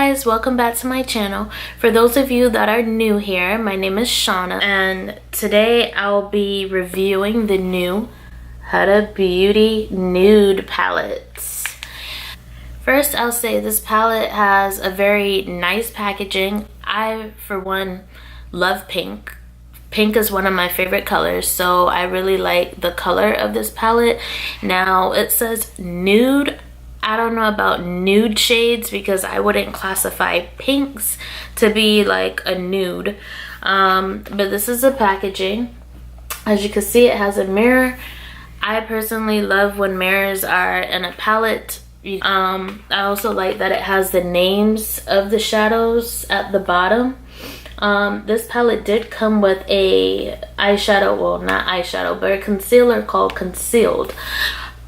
guys, welcome back to my channel. For those of you that are new here, my name is Shauna, and today I'll be reviewing the new Huda Beauty Nude palettes. First, I'll say this palette has a very nice packaging. I, for one, love pink. Pink is one of my favorite colors, so I really like the color of this palette. Now, it says nude. I don't know about nude shades because I wouldn't classify pinks to be like a nude. But this is the packaging. As you can see, it has a mirror. I personally love when mirrors are in a palette. I also like that it has the names of the shadows at the bottom. This palette did come with a eyeshadow, well, not eyeshadow, but a concealer called Concealed.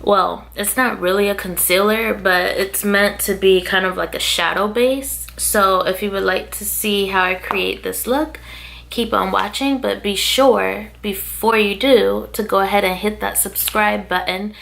Well, it's not really a concealer, but it's meant to be kind of like a shadow base. So if you would like to see how I create this look, keep on watching, but be sure before you do to go ahead and hit that subscribe button.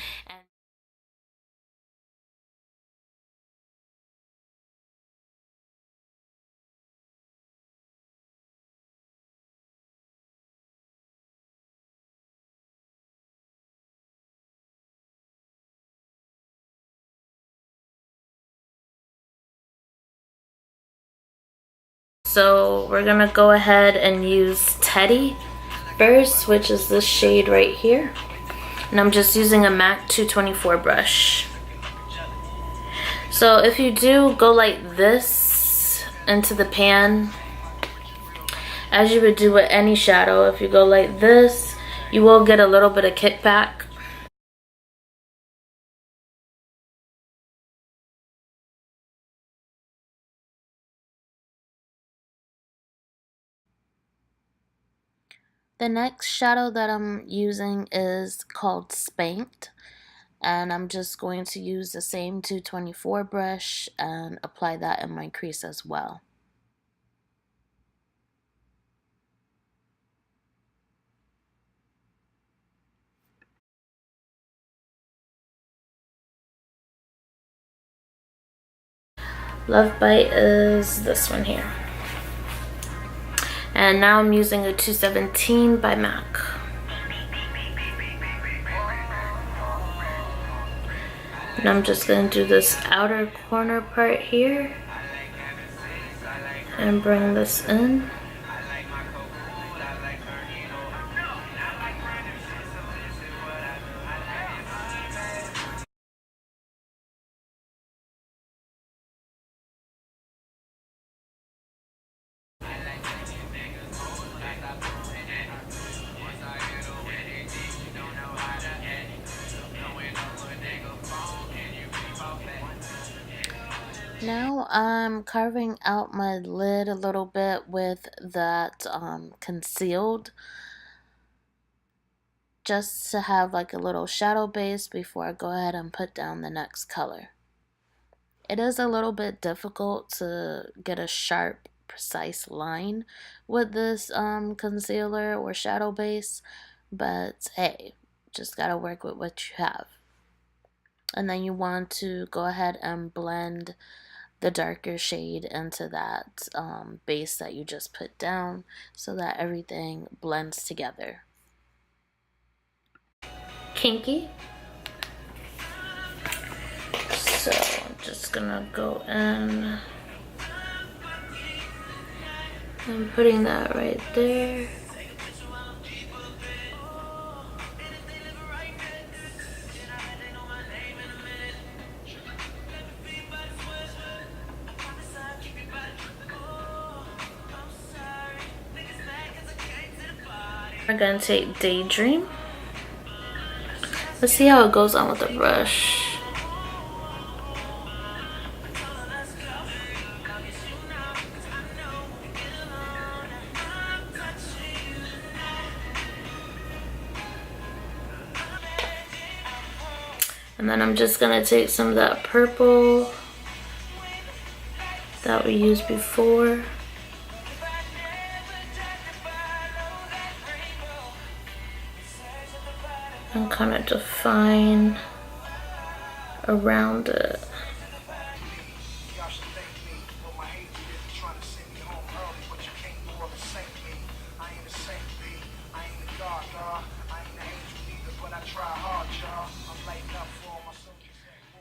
So we're gonna go ahead and use Teddy first, which is this shade right here. And I'm just using a MAC 224 brush. So if you do go like this into the pan, as you would do with any shadow, if you go like this, you will get a little bit of kickback. The next shadow that I'm using is called Spanked, and I'm just going to use the same 224 brush and apply that in my crease as well. Love Bite is this one here. And now I'm using a 217 by MAC. And I'm just going to do this outer corner part here and bring this in. Now I'm carving out my lid a little bit with that Concealed, just to have like a little shadow base before I go ahead and put down the next color. It is a little bit difficult to get a sharp, precise line with this concealer or shadow base, but hey, just gotta work with what you have. And then you want to go ahead and blend the darker shade into that base that you just put down so that everything blends together. Kinky. So I'm just gonna go in and putting that right there. We're gonna take Daydream. Let's see how it goes on with the brush. And then I'm just gonna take some of that purple that we used before. And kind of define around it.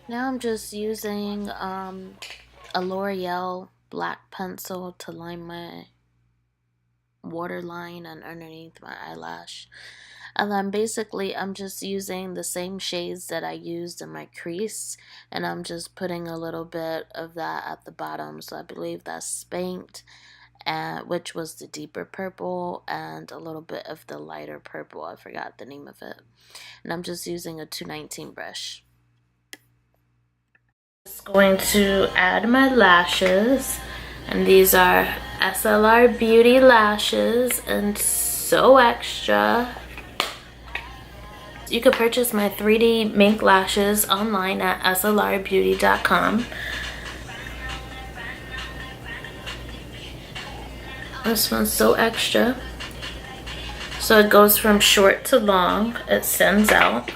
Now I'm just using a L'Oreal black pencil to line my waterline and underneath my eyelash. And then basically I'm just using the same shades that I used in my crease, and I'm just putting a little bit of that at the bottom. So I believe that's Spanked, which was the deeper purple, and a little bit of the lighter purple. I forgot the name of it. And I'm just using a 219 brush. Just going to add my lashes, and these are SLR Beauty lashes and So Extra. You could purchase my 3D mink lashes online at slrbeauty.com. This one's So Extra. So it goes from short to long. It sends out.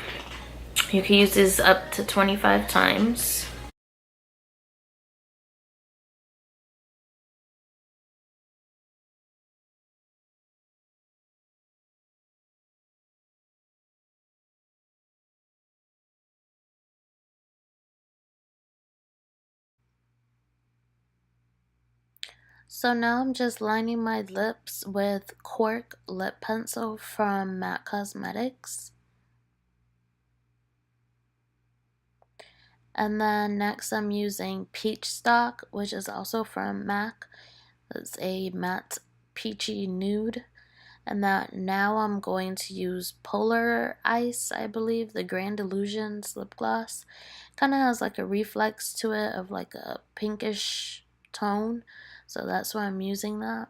You can use these up to 25 times. So now I'm just lining my lips with Cork lip pencil from MAC Cosmetics. And then next I'm using Peach Stock, which is also from MAC. It's a matte peachy nude. And that now I'm going to use Polar Ice, I believe, the Grand Illusions lip gloss. Kind of has like a reflex to it of like a pinkish tone. So that's why I'm using that.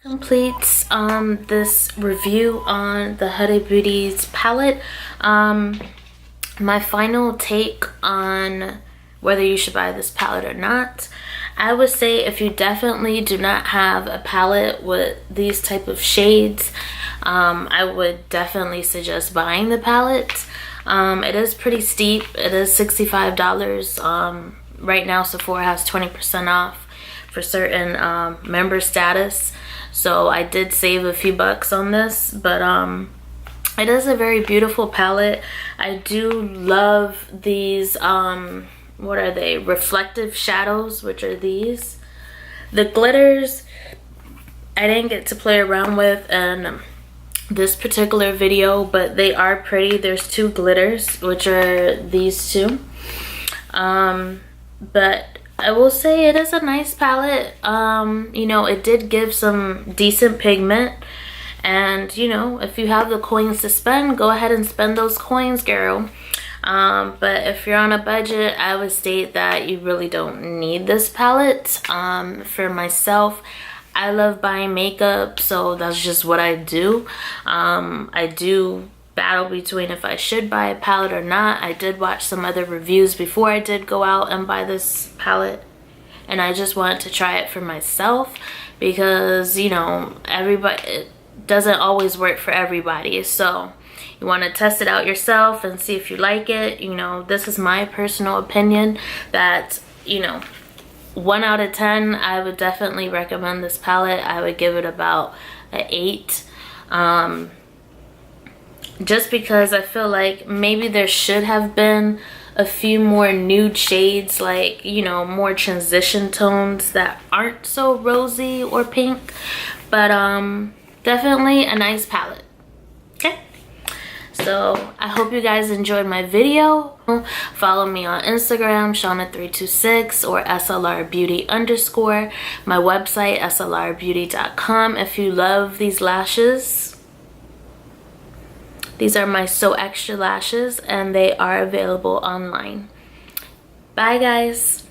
Completes this review on the Huda Beauty's palette. My final take on whether you should buy this palette or not. I would say if you definitely do not have a palette with these type of shades, I would definitely suggest buying the palette. It is pretty steep. It is $65. Right now Sephora has 20% off for certain member status. So I did save a few bucks on this, but it is a very beautiful palette. I do love these, what are they? Reflective shadows, which are these. The glitters, I didn't get to play around with in this particular video, but they are pretty. There's two glitters, which are these two. But I will say it is a nice palette. You know, it did give some decent pigment. And, you know, if you have the coins to spend, go ahead and spend those coins, girl. But if you're on a budget, I would state that you really don't need this palette. For myself, I love buying makeup, so that's just what I do. I do battle between if I should buy a palette or not. I did watch some other reviews before I did go out and buy this palette, and I just wanted to try it for myself because, you know, it doesn't always work for everybody. So you want to test it out yourself and see if you like it. You know, this is my personal opinion that, you know, 1 out of 10, I would definitely recommend this palette. I would give it about an 8. Just because I feel like maybe there should have been a few more nude shades, like, you know, more transition tones that aren't so rosy or pink. But definitely a nice palette. Okay, so I hope you guys enjoyed my video. Follow me on Instagram, Shauna326 or SLRbeauty_. My website, slrbeauty.com. If you love these lashes, these are my So Extra lashes, and they are available online. Bye, guys.